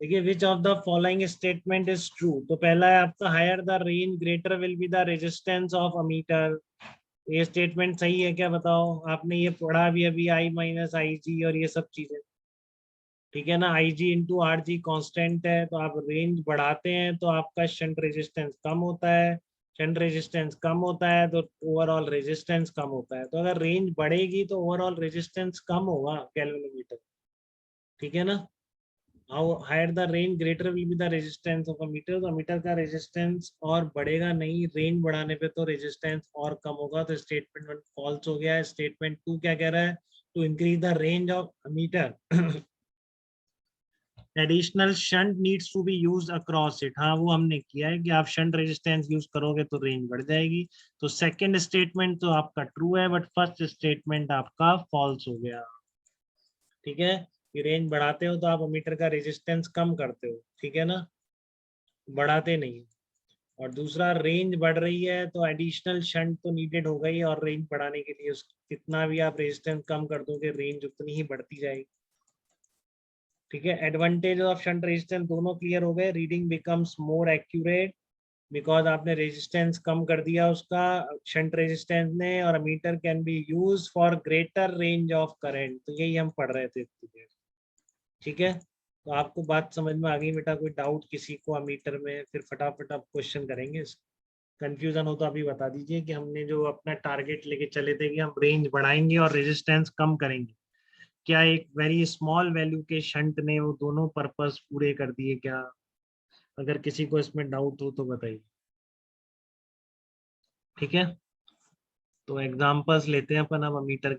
देखिए which of the following statement is true, तो पहला है आपका higher the range greater will be the resistance of ammeter. ये स्टेटमेंट सही है क्या, बताओ, आपने ये पढ़ा भी अभी, आई माइनस आई जी और ये सब चीजें, ठीक है ना। आई जी इंटू आर जी कॉन्स्टेंट है, तो आप रेंज बढ़ाते हैं तो आपका शंट रेजिस्टेंस कम होता है, शंट रेजिस्टेंस कम होता है तो ओवरऑल रेजिस्टेंस कम होता है। तो अगर रेंज बढ़ेगी तो ओवरऑल रेजिस्टेंस कम होगा कैलवेलोमीटर, ठीक है ना। How higher the range greater will be the resistance of ammeter, तो मीटर का रेजिस्टेंस और बढ़ेगा नहीं, रेंज बढ़ाने पे तो रेजिस्टेंस और कम होगा। तो स्टेटमेंट 1 फॉल्स हो गया है। स्टेटमेंट 2 क्या कह रहा है, to increase the range of meter additional shunt needs to be use across it. हाँ वो हमने किया है कि आप शंट रेजिस्टेंस यूज करोगे तो रेंज बढ़ जाएगी। तो सेकंड स्टेटमेंट तो आपका ट्रू है, बट फर्स्ट स्टेटमेंट आपका फॉल्स हो गया, ठीक है। कि रेंज बढ़ाते हो तो आप मीटर का रेजिस्टेंस कम करते हो, ठीक है ना, बढ़ाते नहीं। और दूसरा, रेंज बढ़ रही है तो एडिशनल शंट तो नीडेड हो गई, और रेंज बढ़ाने के लिए उस कितना भी आप रेजिस्टेंस कम कर दोगे रेंज उतनी ही बढ़ती जाएगी, ठीक है। एडवांटेज ऑफ शंट रेजिस्टेंस दोनों क्लियर हो गए। Reading becomes more accurate because आपने रेजिस्टेंस कम कर दिया उसका शंट रेजिस्टेंस ने, और meter can be use for greater range of current. तो यही हम पढ़ रहे थे, ठीक है। तो आपको बात समझ में आ गई बेटा, कोई डाउट किसी को मीटर में, फिर फटाफट आप क्वेश्चन करेंगे। कंफ्यूजन हो तो अभी बता दीजिए कि हमने जो अपना टारगेट लेके चले थे कि हम रेंज बढ़ाएंगे और रेजिस्टेंस कम करेंगे, क्या एक वेरी स्मॉल वैल्यू के शंट ने वो दोनों पर्पस पूरे कर दिए क्या? अगर किसी को इसमें डाउट हो तो बताइए, ठीक है। तो एग्जांपल्स लेते हैं अपन अब मीटर